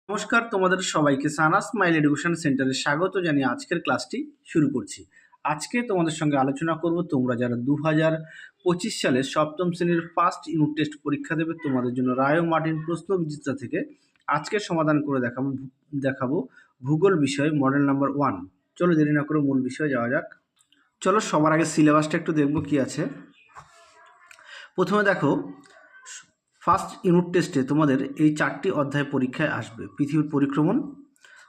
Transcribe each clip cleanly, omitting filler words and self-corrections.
নমস্কার, তোমাদের সবাইকে সানাস স্মাইল এডুকেশন সেন্টারে স্বাগত জানিয়ে আজকের ক্লাসটি শুরু করছি। আজকে তোমাদের সঙ্গে আলোচনা করব তোমরা যারা 2025 সালে সপ্তম শ্রেণীর ফার্স্ট ইউনিট টেস্ট পরীক্ষা দেবে তোমাদের জন্য রায় ও মার্টিন প্রশ্ন বিচিত্রা থেকে আজকে সমাধান করে দেখাবো ভূগোল বিষয় মডেল নাম্বার 1। চলো দেরি না করে মূল বিষয়ে যাওয়া যাক। চলো সবার আগে সিলেবাসটা একটু দেখবো কি আছে। প্রথমে দেখো, ফার্স্ট ইউনিট টেস্টে তোমাদের এই 4টি অধ্যায় পরীক্ষায় আসবে। পৃথিবীর পরিক্রমণ,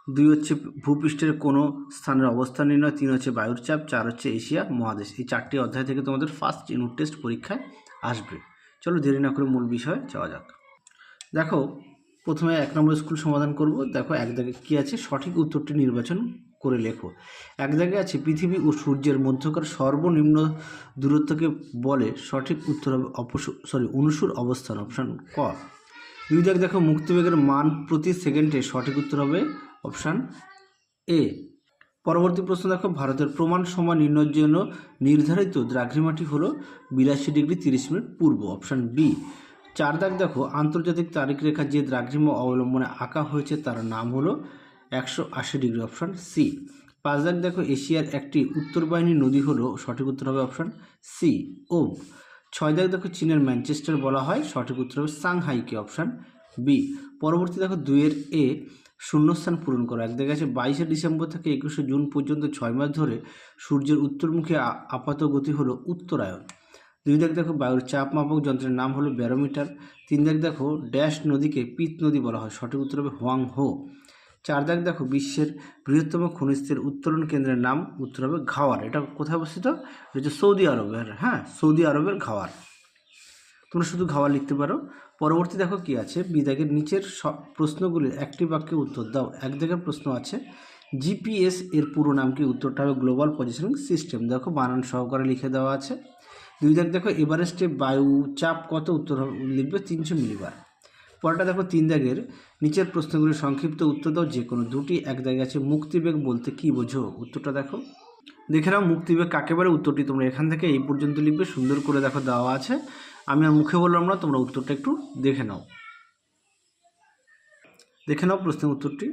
2 হচ্ছে ভূপৃষ্ঠের কোনো স্থানের অবস্থান নির্ণয়, 3 হচ্ছে বায়ুর চাপ, 4 হচ্ছে এশিয়া মহাদেশ। এই 4টি অধ্যায় থেকে তোমাদের ফার্স্ট ইউনিট টেস্ট পরীক্ষায় আসবে। চলো দেরি না করে মূল বিষয়ে যাওয়া যাক। দেখো, প্রথমে 1 নম্বর স্কুল সমাধান করব। দেখো এক দাগে কী আছে, সঠিক উত্তরটি নির্বাচন করে লেখো। এক দাগে আছে পৃথিবী ও সূর্যের মধ্যকার সর্বনিম্ন দূরত্বকে বলে। সঠিক উত্তর হবে অনুসুর অবস্থান, অপশান ক। 2 দাগে দেখো মুক্তিবেগের মান প্রতি সেকেন্ডে। সঠিক উত্তর হবে অপশান এ। পরবর্তী প্রশ্ন দেখো, ভারতের প্রমাণ সময় নির্ণয়ের জন্য নির্ধারিত দ্রাঘিমাটি হলো 82 ডিগ্রি 30 মিনিট পূর্ব, অপশান বি। 4 দাগ দেখো, আন্তর্জাতিক তারিখ রেখা যে দ্রাঘিমা অবলম্বনে আঁকা হয়েছে তার নাম হলো 180 ডিগ্রি, অপশান সি। 5 দাগ দেখো, এশিয়ার একটি উত্তরবাহিনী নদী হলো। সঠিক উত্তর হবে অপশান সি, ওব। 6 দাগ দেখো, চীনের ম্যানচেস্টার বলা হয়। সঠিক উত্তর হবে সাংহাইকে, অপশান বি। পরবর্তী দেখো 2 এ শূন্যস্থান পূরণ করো। এক জায়গায় আছে 22শে ডিসেম্বর থেকে 21শে জুন পর্যন্ত 6 মাস ধরে সূর্যের উত্তরমুখী আপাত গতি হলো উত্তরায়ণ। 2 দাগ দেখো, বায়ুর চাপ মাপক যন্ত্রের নাম হলো ব্যারোমিটার। 3 দাগ দেখো, ড্যাশ নদীকে পিত নদী বলা হয়। সঠিক উত্তর হবে হোয়াং হো। 4 দাগ দেখো, বিশ্বের বৃহত্তম খনিজ তেল উত্তোলন কেন্দ্রের নাম উত্তর হবে ঘাওয়ার। এটা কোথায় অবস্থিত? এটা হচ্ছে সৌদি আরবের, হ্যাঁ, সৌদি আরবের ঘাওয়ার। তোমরা শুধু ঘাওয়া লিখতে পারো। পরবর্তী দেখো কি আছে, বিদাগের নিচের সব প্রশ্নগুলির একটি বাক্যে উত্তর দাও। এক দাগের প্রশ্ন আছে জিপিএস এর পুরো নাম কি? উত্তরটা হবে গ্লোবাল পজিশনিং সিস্টেম। দেখো বানান সহকারে লিখে দেওয়া আছে। 2 দাগ দেখো, এভারেস্টে বায়ু চাপ কত? উত্তর লিখবে 300 মিলিবার। পরটা দেখো 3 দাগের নিচের প্রশ্নগুলির সংক্ষিপ্ত উত্তর দাও যে কোনো দুটি। এক দাগে আছে মুক্তিবেগ বলতে কি বোঝো? উত্তরটা দেখো, দেখে নাও মুক্তিবেগ কাকে বলে। উত্তরটি তোমরা এখান থেকে এই পর্যন্ত লিখবে। সুন্দর করে দেখো দেওয়া আছে, আমি আর মুখে বললাম না, তোমরা উত্তরটা একটু দেখে নাও। প্রশ্নের উত্তরটি।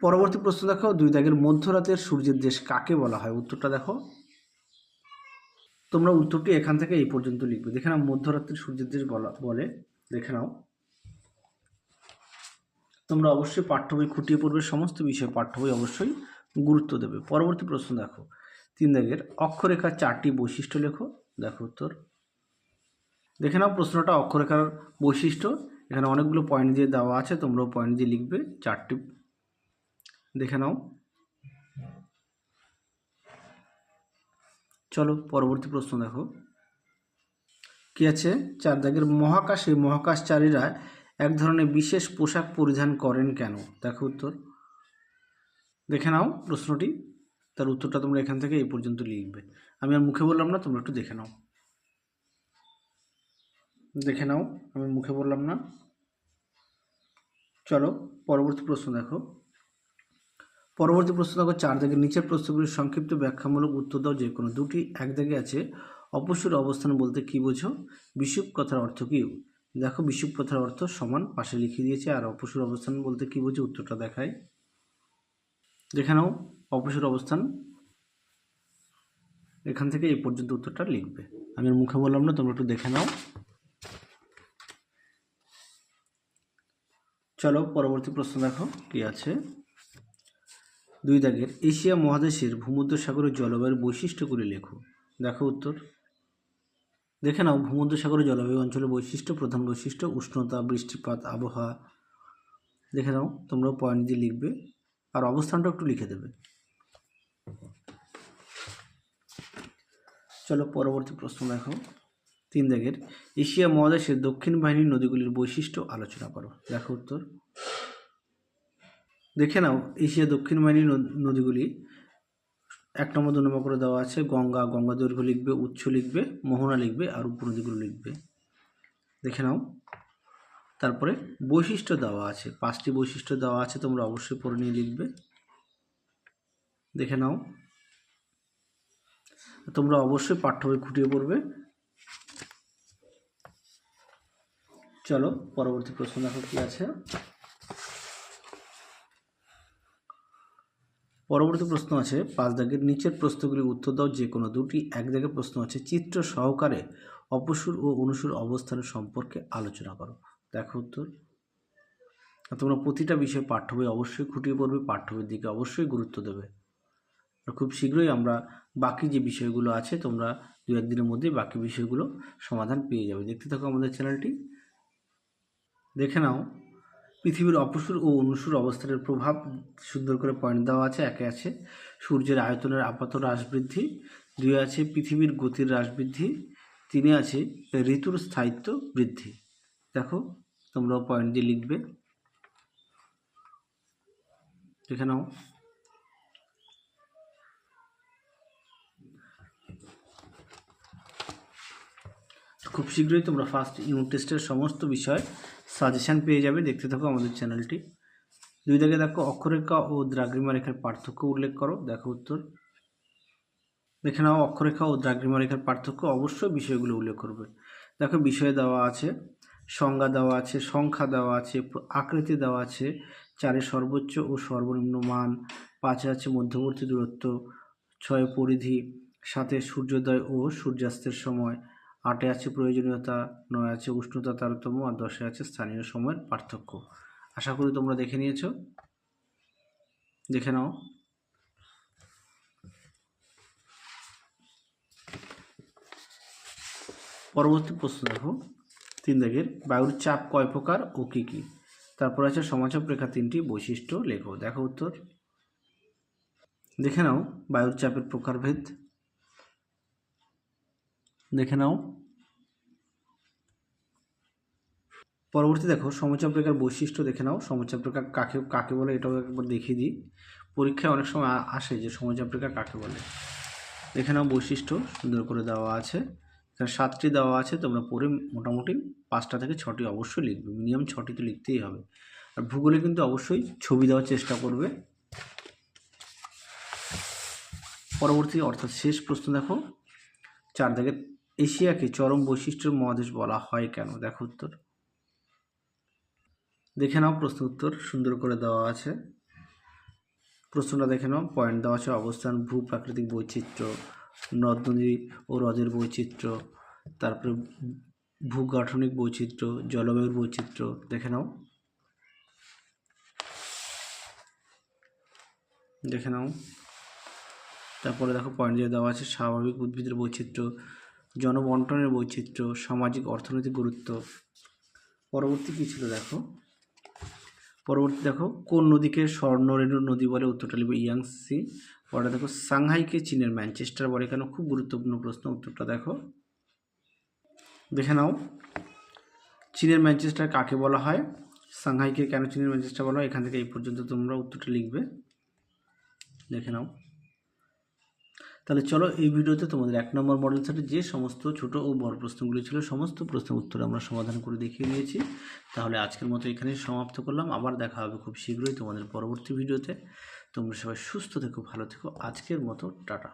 পরবর্তী প্রশ্ন দেখো, 2 দাগের মধ্যরাতের সূর্যের দেশ কাকে বলা হয়? উত্তরটা দেখো, তোমরা উত্তরটি এখান থেকে এই পর্যন্ত লিখবে। দেখে নাও মধ্যরাতের সূর্যের দেশ বলে, দেখে নাও। তোমরা অবশ্যই পাঠ্য বই খুঁটিয়ে পড়বে, সমস্ত বিষয়ে পাঠ্য বই অবশ্যই গুরুত্ব দেবে। পরবর্তী প্রশ্ন দেখো, 3 দাগের অক্ষরেখার 4টি বৈশিষ্ট্য লেখো। দেখো উত্তর, দেখে নাও প্রশ্নটা অক্ষরেখার বৈশিষ্ট্য। এখানে অনেকগুলো পয়েন্ট দিয়ে দেওয়া আছে, তোমরাও পয়েন্ট দিয়ে লিখবে 4টি। দেখে নাও। চলো পরবর্তী প্রশ্ন দেখো কি আছে। 4 দাগের মহাকাশে মহাকাশচারীরা এক ধরনের বিশেষ পোশাক পরিধান করেন কেন? দেখো উত্তর, দেখে নাও প্রশ্নটি। তার উত্তরটা তোমরা এখান থেকে এই পর্যন্ত লিখবে। আমি আর মুখে বললাম না, তোমরা একটু দেখে নাও। দেখে নাও, আমি মুখে বললাম না। চলো পরবর্তী প্রশ্ন দেখো। 4 দাগের নিচের প্রশ্নগুলির সংক্ষিপ্ত ব্যাখ্যামূলক উত্তর দাও যে কোনো দুটি। এক দাগে আছে অপসূর অবস্থান বলতে কি বোঝো? বিষুব কথার অর্থ কি? দেখো বিষুব কথার অর্থ সমান, পাশে লিখে দিয়েছে। আর অপসূর অবস্থান বলতে কি বোঝো? উত্তরটা দেখায়, দেখে নাও। অপসূর অবস্থান এখান থেকে এই পর্যন্ত উত্তরটা লিখবে। আমি মুখে বললাম না, তোমরা একটু দেখে নাও। চলো পরবর্তী প্রশ্ন দেখো কি আছে। 2 দাগের এশিয়া মহাদেশের ভূমধ্যসাগরের জলবায়ুর বৈশিষ্ট্যগুলি লেখো। দেখো উত্তর, দেখে নাও। ভূমধ্যসাগরের জলবায়ু অঞ্চলের বৈশিষ্ট্য, প্রধান বৈশিষ্ট্য, উষ্ণতা, বৃষ্টিপাত, আবহাওয়া। দেখে নাও, তোমরাও পয়েন্ট দিয়ে লিখবে আর অবস্থানটা একটু লিখে দেবে। চলো পরবর্তী প্রশ্ন দেখো। 3 দাগের এশিয়া মহাদেশের দক্ষিণ বাহিনীর নদীগুলির বৈশিষ্ট্য আলোচনা করো। দেখো উত্তর, দেখে নাও। এশিয়া দক্ষিণ বাহিনীর নদীগুলি 1 নম্বর 2 নম্বর করে দেওয়া আছে। গঙ্গা, গঙ্গা দৈর্ঘ্য লিখবে, উৎস লিখবে, মোহনা লিখবে আর উপনদীগুলো লিখবে। দেখে নাও। তারপরে বৈশিষ্ট্য দেওয়া আছে, 5টি বৈশিষ্ট্য দেওয়া আছে, তোমরা অবশ্যই পড়ে নিয়ে লিখবে। দেখে নাও। তোমরা অবশ্যই পাঠ্য বই খুঁটিয়ে পড়বে। চলো পরবর্তী প্রশ্ন দেখো কি আছে। পরবর্তী প্রশ্ন আছে 5 দাগের নিচের প্রশ্নগুলি উত্তর দাও, যে কোনো দুটি। 1 দাগের প্রশ্ন আছে চিত্র সহকারে অপসুর ও অনুসুর অবস্থানের সম্পর্কে আলোচনা করো। দেখো উত্তর। তোমরা প্রতিটা বিষয় পাঠ্য বই অবশ্যই খুঁটিয়ে পড়বে, পাঠ্য বইয়ের দিকে অবশ্যই গুরুত্ব দেবে। আর খুব শীঘ্রই আমরা বাকি যে বিষয়গুলো আছে তোমরা 2-1 দিনের মধ্যেই বাকি বিষয়গুলো সমাধান পেয়ে যাবে। দেখতে থাকো আমাদের চ্যানেলটি। দেখে নাও পৃথিবীর অপসুর ও অনুসুর অবস্থানের প্রভাব সুন্দর করে পয়েন্ট দেওয়া আছে। 1 আছে সূর্যের আয়তনের আপাত হ্রাস বৃদ্ধি, 2 আছে পৃথিবীর গতির হ্রাস বৃদ্ধি, 3 আছে ঋতুর স্থায়িত্ব বৃদ্ধি। দেখো তোমরা পয়েন্ট দিয়ে লিখবে, দেখে নাও। খুব শীঘ্রই তোমরা ফার্স্ট ইউনিট টেস্টের সমস্ত বিষয় সাজেশান পেয়ে যাবে। দেখতে থাকো আমাদের চ্যানেলটি। 2 দাগে দেখো অক্ষরেখা ও দ্রাঘিমা রেখার পার্থক্য উল্লেখ করো। দেখো উত্তর। দেখে নাও অক্ষরেখা ও দ্রাঘিমা রেখার পার্থক্য অবশ্যই বিষয়গুলো উল্লেখ করবে। দেখো বিষয় দেওয়া আছে, সংজ্ঞা দেওয়া আছে, সংখ্যা দেওয়া আছে, আকৃতি দেওয়া আছে, 4 সর্বোচ্চ ও সর্বনিম্ন মান, 5 আছে মধ্যবর্তী দূরত্ব, 6 পরিধি, 7 সূর্যোদয় ও সূর্যাস্তের সময়, 8 আছে প্রয়োজনীয়তা, 9 আছে উষ্ণতা তারতম্য, আর 10 আছে স্থানীয় সময়ের পার্থক্য। আশা করি তোমরা দেখে নিয়েছো। দেখে নাও। পরবর্তী প্রশ্ন দেখো 3 দাগের বায়ুর চাপ কয় প্রকার ও কী কী। তারপর আছে সমাচাপ রেখা 3টি বৈশিষ্ট্য লেখো। দেখো উত্তর। দেখে নাও বায়ুর চাপের প্রকারভেদ। দেখে নাও। পরবর্তী দেখো সমচাপ রেখার বৈশিষ্ট্য দেখে নাও। সমচাপ রেখা কাকে কাকে বলে এটাও একবার দেখিয়ে দিই। পরীক্ষায় অনেক সময় আসে যে সমচাপ রেখা কাকে বলে। দেখে নাও বৈশিষ্ট্য সুন্দর করে দেওয়া আছে। এখানে 7টি দেওয়া আছে, তোমরা পড়ে মোটামুটি 5টা থেকে 6টি অবশ্যই লিখবে, মিনিমাম 6টি তো লিখতেই হবে। আর ভূগোলে কিন্তু অবশ্যই ছবি দেওয়ার চেষ্টা করবে। পরবর্তী অর্থাৎ শেষ প্রশ্ন দেখো 4 দাগের এশিয়াকে চরম বৈশিষ্ট্যের মহাদেশ বলা হয় কেন। দেখো উত্তর। দেখে নাও প্রশ্ন উত্তর সুন্দর করে দেওয়া আছে। প্রশ্নটা দেখে নাও, পয়েন্ট দেওয়া আছে অবস্থান, ভূপ্রাকৃতিক বৈচিত্র্য, নদ নদী ও হ্রদের বৈচিত্র্য, তারপরে ভূগাঠনিক বৈচিত্র্য, জলবায়ুর বৈচিত্র্য। দেখে নাও। দেখে নাও। তারপরে দেখো পয়েন্ট দিয়ে দেওয়া আছে স্বাভাবিক উদ্ভিদের বৈচিত্র্য, জনবন্টনের বৈচিত্র্য, সামাজিক অর্থনৈতিক গুরুত্ব। পরবর্তী কী ছিল দেখো। পরবর্তী দেখো কোন নদীকে স্বর্ণরেণু নদী বলে। উত্তরটা লিখবে ইয়াংসি। পরটা দেখো সাংহাইকে চীনের ম্যানচেস্টার বলে কেন। খুব গুরুত্বপূর্ণ প্রশ্ন, উত্তরটা দেখো। দেখে নাও চীনের ম্যানচেস্টার কাকে বলা হয়, সাংহাইকে কেন চীনের ম্যানচেস্টার বলা হয়। এখান থেকে এই পর্যন্ত তোমরা উত্তরটা লিখবে। দেখে নাও। তাহলে চলো এই ভিডিওতে তোমাদের 1 নম্বর মডেল সেটের যে সমস্ত ছোট ও বড় প্রশ্নগুলি ছিল সমস্ত প্রশ্নের উত্তর আমরা সমাধান করে দেখিয়ে দিয়েছি। তাহলে আজকের মতো এখানেই সমাপ্ত করলাম। আবার দেখা হবে খুব শীঘ্রই তোমাদের পরবর্তী ভিডিওতে। তোমরা সবাই সুস্থ থেকো, ভালো থেকো। আজকের মতো টাটা।